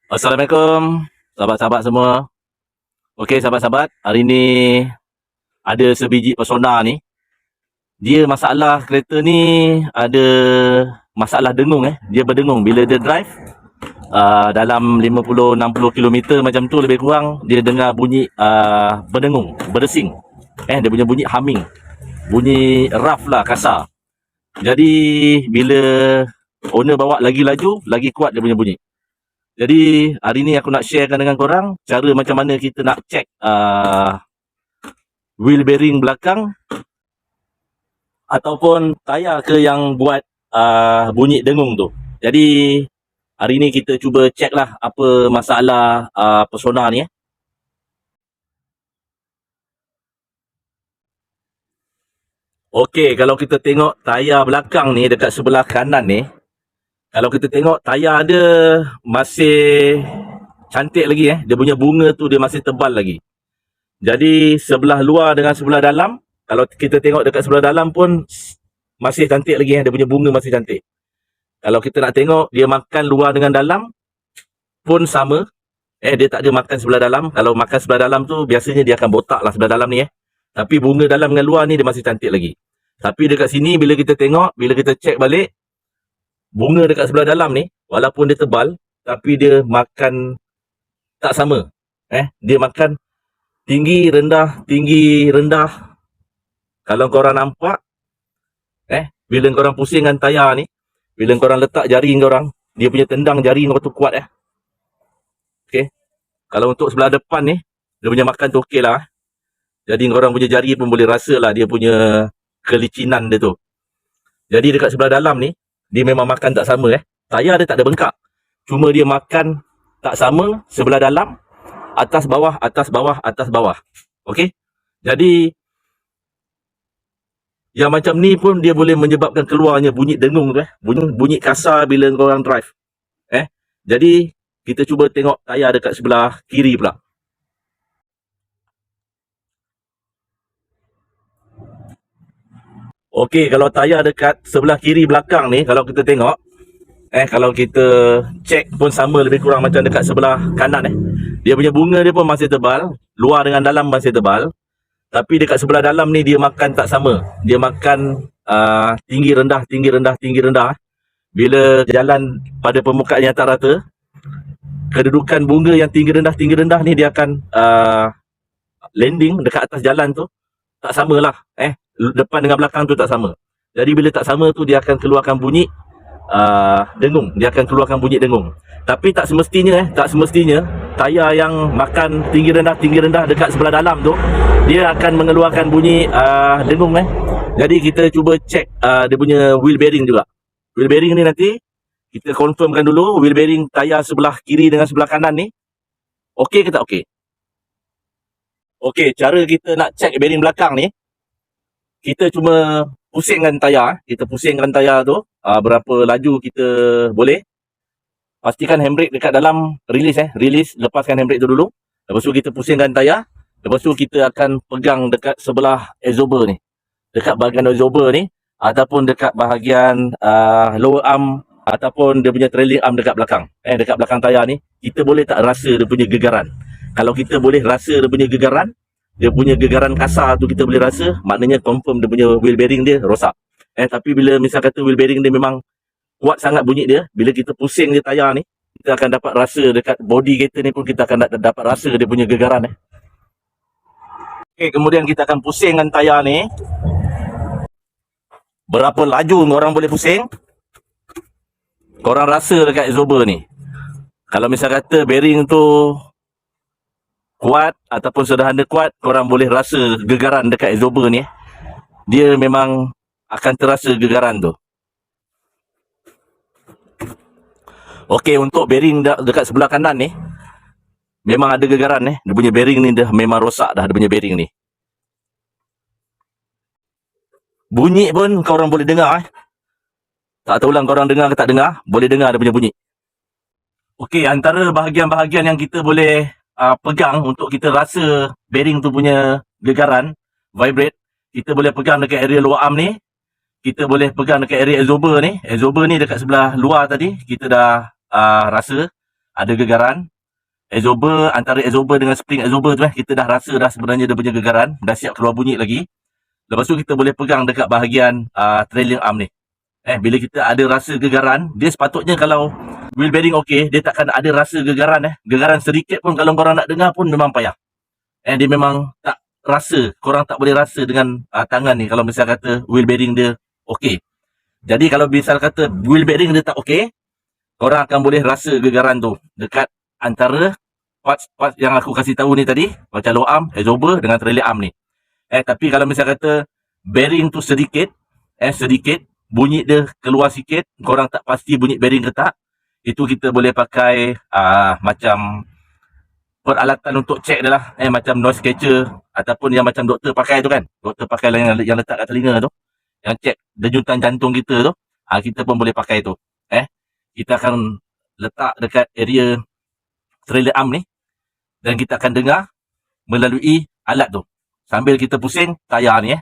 Assalamualaikum, sahabat-sahabat semua. Okey, sahabat-sahabat, hari ni ada sebiji persona ni. Dia masalah kereta ni ada masalah dengung Dia berdengung bila dia drive dalam 50-60 kilometer macam tu lebih kurang dia dengar bunyi berdengung, berdesing. Dia punya bunyi humming. Bunyi rough lah, kasar. Jadi bila owner bawa lagi laju, lagi kuat dia punya bunyi. Jadi hari ni aku nak sharekan dengan korang cara macam mana kita nak check wheel bearing belakang ataupun tayar ke yang buat bunyi dengung tu. Jadi hari ni kita cuba check lah apa masalah persona ni Okey, kalau kita tengok tayar belakang ni dekat sebelah kanan ni, kalau kita tengok tayar dia masih cantik lagi dia punya bunga tu dia masih tebal lagi. Jadi sebelah luar dengan sebelah dalam, kalau kita tengok dekat sebelah dalam pun masih cantik lagi dia punya bunga masih cantik. Kalau kita nak tengok dia makan luar dengan dalam pun sama. Dia tak ada makan sebelah dalam. Kalau makan sebelah dalam tu biasanya dia akan botak lah sebelah dalam ni Tapi bunga dalam dengan luar ni dia masih cantik lagi. Tapi dekat sini bila kita tengok, bila kita check balik, bunga dekat sebelah dalam ni walaupun dia tebal tapi dia makan tak sama. Dia makan tinggi rendah, tinggi rendah. Kalau korang nampak bila korang pusingkan tayar ni, bila korang letak jari korang, dia punya tendang jari korang tu kuat Okey. Kalau untuk sebelah depan ni, dia punya makan tu okey lah. Jadi korang punya jari pun boleh rasa lah dia punya kelicinan dia tu. Jadi dekat sebelah dalam ni, dia memang makan tak sama Tayar dia tak ada bengkak. Cuma dia makan tak sama sebelah dalam, atas bawah, atas bawah, atas bawah. Okey? Jadi yang macam ni pun dia boleh menyebabkan keluarnya bunyi dengung tu bunyi kasar bila korang drive. Jadi kita cuba tengok tayar dekat sebelah kiri pula. Okey, kalau tayar dekat sebelah kiri belakang ni, kalau kita tengok kalau kita check pun sama lebih kurang macam dekat sebelah kanan Dia punya bunga dia pun masih tebal, luar dengan dalam masih tebal. Tapi dekat sebelah dalam ni dia makan tak sama. Dia makan tinggi rendah, tinggi rendah, tinggi rendah. Bila jalan pada permukaan yang tak rata, kedudukan bunga yang tinggi rendah ni dia akan landing dekat atas jalan tu tak samalah. Depan dengan belakang tu tak sama. Jadi bila tak sama tu dia akan keluarkan bunyi dengung. Dia akan keluarkan bunyi dengung. Tapi tak semestinya tak semestinya tayar yang makan tinggi rendah dekat sebelah dalam tu dia akan mengeluarkan bunyi dengung Jadi kita cuba check dia punya wheel bearing juga. Wheel bearing ni nanti kita confirmkan dulu wheel bearing tayar sebelah kiri dengan sebelah kanan ni okey ke tak okey. Okey, cara kita nak check bearing belakang ni, kita cuma pusingkan tayar. Kita pusingkan tayar tu berapa laju kita boleh. Pastikan handbrake dekat dalam release, lepaskan handbrake tu dulu. Lepas tu kita pusingkan tayar. Lepas tu kita akan pegang dekat sebelah absorber ni. Dekat bahagian absorber ni ataupun dekat bahagian lower arm ataupun dia punya trailing arm dekat belakang. Dekat belakang tayar ni, kita boleh tak rasa dia punya gegaran. Kalau kita boleh rasa dia punya gegaran kasar tu kita boleh rasa, maknanya confirm dia punya wheel bearing dia rosak. Tapi bila misal kata wheel bearing dia memang kuat sangat bunyi dia, bila kita pusing dia tayar ni, kita akan dapat rasa dekat body kereta ni pun kita akan dapat rasa dia punya gegaran Okey, kemudian kita akan pusingkan tayar ni. Berapa laju orang boleh pusing? Korang rasa dekat absorber ni. Kalau misal kata bearing tu kuat ataupun sederhana kuat, korang boleh rasa gegaran dekat absorber ni Dia memang akan terasa gegaran tu. Okey, untuk bearing dekat sebelah kanan ni memang ada gegaran Dia punya bearing ni dah memang rosak dah, dia punya bearing ni. Bunyi pun korang boleh dengar Tak tahu lah korang dengar ke tak dengar, boleh dengar dia punya bunyi. Okey, antara bahagian-bahagian yang kita boleh pegang untuk kita rasa bearing tu punya gegaran, vibrate, kita boleh pegang dekat area lower arm ni. Kita boleh pegang dekat area absorber ni. Absorber ni dekat sebelah luar tadi kita dah rasa. ada gegaran. Absorber, antara absorber dengan spring absorber tu kita dah rasa dah sebenarnya dia punya gegaran, dah siap keluar bunyi lagi. Lepas tu kita boleh pegang dekat bahagian trailing arm ni. Bila kita ada rasa gegaran, dia sepatutnya kalau wheel bearing okey, dia takkan ada rasa gegaran. Gegaran sedikit pun kalau korang nak dengar pun memang payah. Dia memang tak rasa, korang tak boleh rasa dengan tangan ni kalau misal kata wheel bearing dia okey. Jadi kalau misal kata wheel bearing dia tak okey, korang akan boleh rasa gegaran tu dekat antara parts yang aku kasih tahu ni tadi, macam low arm, absorber dengan trailing arm ni. Tapi kalau misal kata bearing tu sedikit, bunyi dia keluar sikit, korang tak pasti bunyi bearing ke tak, itu kita boleh pakai macam peralatan untuk check dia lah. Macam noise catcher ataupun yang macam doktor pakai tu kan. Doktor pakai yang letak kat telinga tu, yang check denyutan jantung kita tu, kita pun boleh pakai tu. Kita akan letak dekat area trailer arm ni dan kita akan dengar melalui alat tu sambil kita pusing tayar ni.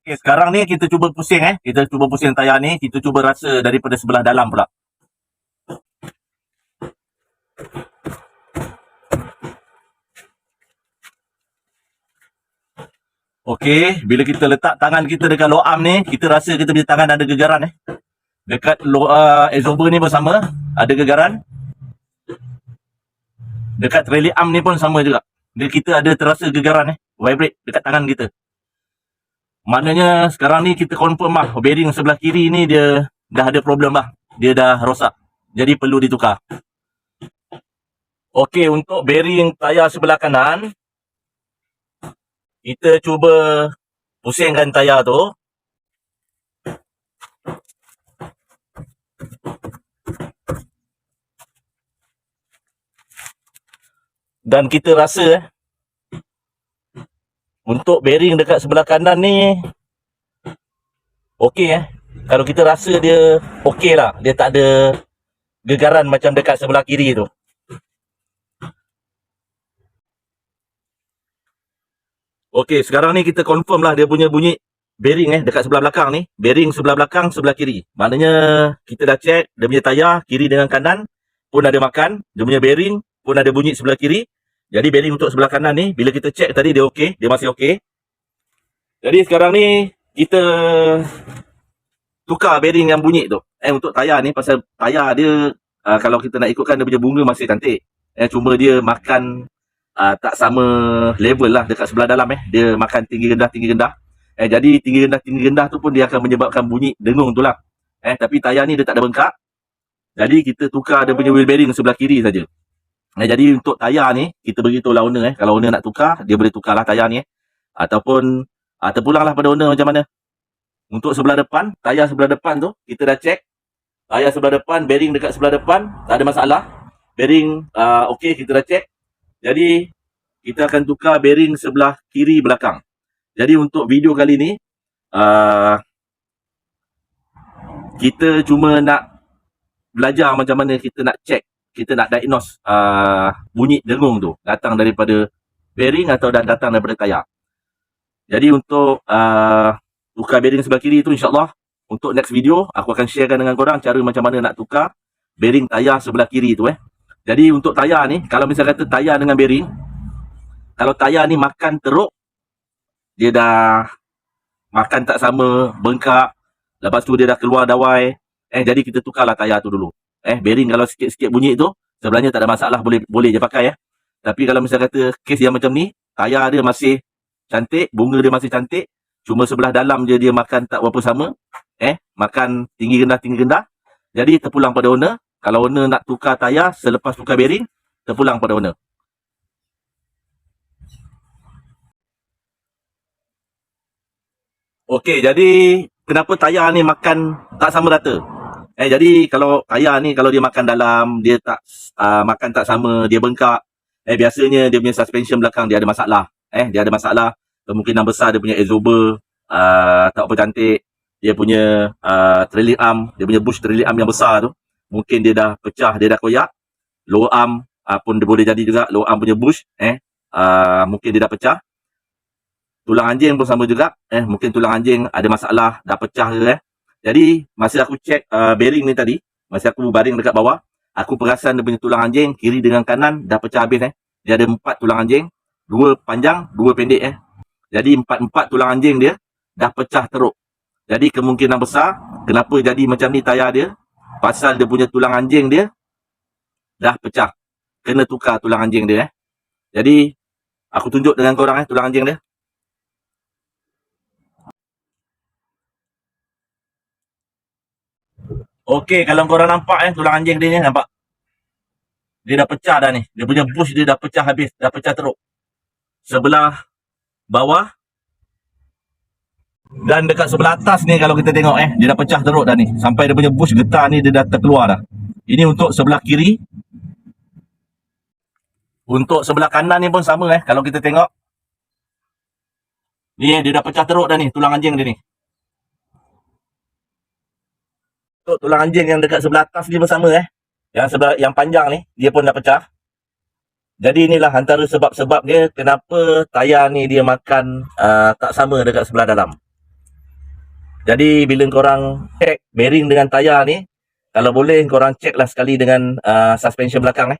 Okay, sekarang ni kita cuba pusing kita cuba pusing tayar ni, kita cuba rasa daripada sebelah dalam pula. Okey, bila kita letak tangan kita dekat low arm ni, kita rasa kita punya tangan ada gegaran Dekat low absorber ni pun sama, ada gegaran. Dekat trailing arm ni pun sama juga. Kita ada terasa gegaran vibrate dekat tangan kita. Maknanya sekarang ni kita confirm lah, bearing sebelah kiri ni dia dah ada problem lah. Dia dah rosak. Jadi perlu ditukar. Okey, untuk bearing tayar sebelah kanan, kita cuba pusingkan tayar tu. Dan kita rasa untuk bearing dekat sebelah kanan ni okey Kalau kita rasa dia okey lah, dia tak ada gegaran macam dekat sebelah kiri tu. Okey, sekarang ni kita confirm lah dia punya bunyi bearing dekat sebelah belakang ni. Bearing sebelah belakang, sebelah kiri. Maknanya kita dah check dia punya tayar kiri dengan kanan pun ada makan. Dia punya bearing pun ada bunyi sebelah kiri. Jadi bearing untuk sebelah kanan ni, bila kita check tadi dia okey, dia masih okey. Jadi sekarang ni kita tukar bearing yang bunyi tu. Untuk tayar ni, pasal tayar dia kalau kita nak ikutkan dia punya bunga masih cantik. Cuma dia makan tak sama level lah dekat sebelah dalam Dia makan tinggi rendah. Jadi tinggi rendah tu pun dia akan menyebabkan bunyi dengung tu lah. Tapi tayar ni dia tak ada bengkak. Jadi kita tukar dia punya wheel bearing sebelah kiri saja. Jadi untuk tayar ni, kita beritahulah owner kalau owner nak tukar, dia boleh tukarlah tayar ni ataupun terpulanglah pada owner macam mana. Untuk sebelah depan, tayar sebelah depan tu, kita dah check. Tayar sebelah depan, bearing dekat sebelah depan, tak ada masalah. Bearing okey, kita dah check. Jadi kita akan tukar bearing sebelah kiri belakang. Jadi untuk video kali ni, kita cuma nak belajar macam mana kita nak check, kita nak diagnose bunyi dengung tu datang daripada bearing atau datang daripada tayar. Jadi untuk tukar bearing sebelah kiri tu, insyaAllah untuk next video aku akan sharekan dengan korang cara macam mana nak tukar bearing tayar sebelah kiri tu Jadi untuk tayar ni, kalau misal kata tayar dengan bearing, kalau tayar ni makan teruk, dia dah makan tak sama, bengkak, lepas tu dia dah keluar dawai, jadi kita tukarlah tayar tu dulu. Bearing kalau sikit-sikit bunyi tu, sebenarnya tak ada masalah, boleh je pakai Tapi kalau misal kata kes yang macam ni, tayar dia masih cantik, bunga dia masih cantik, cuma sebelah dalam je dia makan tak berapa sama, makan tinggi rendah. Jadi terpulang pada owner. Kalau owner nak tukar tayar selepas tukar bearing, terpulang pada owner. Okey, jadi kenapa tayar ni makan tak sama rata? Jadi kalau tayar ni, kalau dia makan dalam, dia tak makan tak sama, dia bengkak, biasanya dia punya suspension belakang dia ada masalah. Dia ada masalah, kemungkinan besar dia punya absorber tak apa cantik, dia punya trailing arm, dia punya bush trailing arm yang besar tu, mungkin dia dah pecah, dia dah koyak. Lower arm pun dia boleh jadi juga, lower arm punya bush mungkin dia dah pecah. Tulang anjing pun sama juga, mungkin tulang anjing ada masalah, dah pecah ke Jadi masa aku check bearing ni tadi, masa aku baring dekat bawah, Aku perasan dia punya tulang anjing kiri dengan kanan dah pecah habis. Dia ada 4 tulang anjing, 2 panjang, 2 pendek. Jadi 4 tulang anjing dia dah pecah teruk. Jadi kemungkinan besar kenapa jadi macam ni tayar dia, pasal dia punya tulang anjing dia dah pecah. Kena tukar tulang anjing dia. Jadi aku tunjuk dengan korang tulang anjing dia. Okey, kalau korang nampak tulang anjing dia ni, nampak? Dia dah pecah dah ni. Dia punya bush dia dah pecah habis, dah pecah teruk. Sebelah bawah dan dekat sebelah atas ni kalau kita tengok dia dah pecah teruk dah ni. Sampai dia punya bush getah ni dia dah terkeluar dah. Ini untuk sebelah kiri. Untuk sebelah kanan ni pun sama kalau kita tengok. Ni dia dah pecah teruk dah ni tulang anjing dia ni. Untuk tulang anjing yang dekat sebelah atas ni pun sama Yang sebelah yang panjang ni dia pun dah pecah. Jadi inilah antara sebab-sebab dia kenapa tayar ni dia makan tak sama dekat sebelah dalam. Jadi bila korang check bearing dengan tayar ni, kalau boleh korang check lah sekali dengan suspension belakang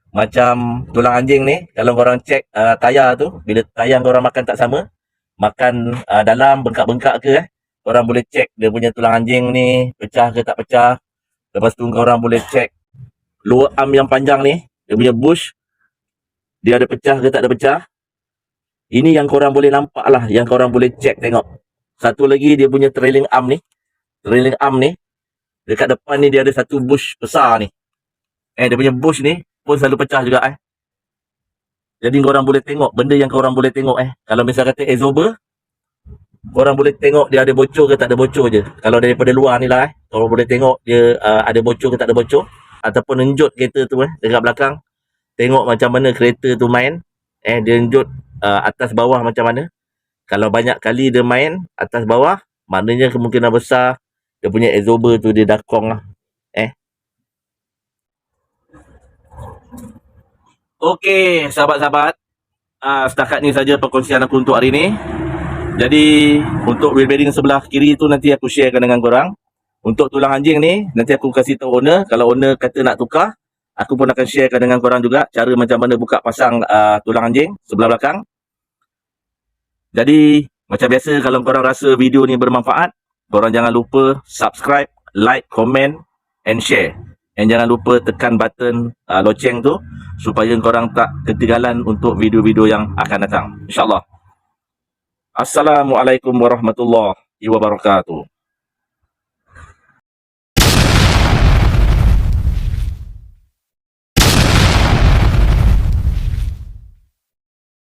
Macam tulang anjing ni, kalau korang check tayar tu, bila tayar korang makan tak sama, makan dalam bengkak-bengkak ke korang boleh check dia punya tulang anjing ni pecah ke tak pecah. Lepas tu korang boleh check lower arm yang panjang ni, dia punya bush dia ada pecah ke tak ada pecah. Ini yang korang boleh nampak lah, yang korang boleh check tengok. Satu lagi dia punya trailing arm ni, dekat depan ni dia ada satu bush besar ni. Dia punya bush ni pun selalu pecah juga Jadi korang boleh tengok, benda yang korang boleh tengok kalau misal kata absorber, korang boleh tengok dia ada bocor ke tak ada bocor je. Kalau daripada luar ni lah korang boleh tengok dia ada bocor ke tak ada bocor. Ataupun enjut kereta tu dekat belakang, tengok macam mana kereta tu main. Dia enjut atas bawah macam mana. Kalau banyak kali dia main atas bawah, maknanya kemungkinan besar dia punya absorber tu dia dah kong lah. Okey, sahabat-sahabat, setakat ni saja perkongsian aku untuk hari ni. Jadi untuk wheel bearing sebelah kiri tu nanti aku sharekan dengan korang. Untuk tulang anjing ni nanti aku kasih tahu owner. Kalau owner kata nak tukar, aku pun akan sharekan dengan korang juga cara macam mana buka pasang tulang anjing sebelah belakang. Jadi macam biasa, kalau korang rasa video ni bermanfaat, korang jangan lupa subscribe, like, comment and share. And jangan lupa tekan button loceng tu supaya korang tak ketinggalan untuk video-video yang akan datang, InsyaAllah. Assalamualaikum warahmatullahi wabarakatuh.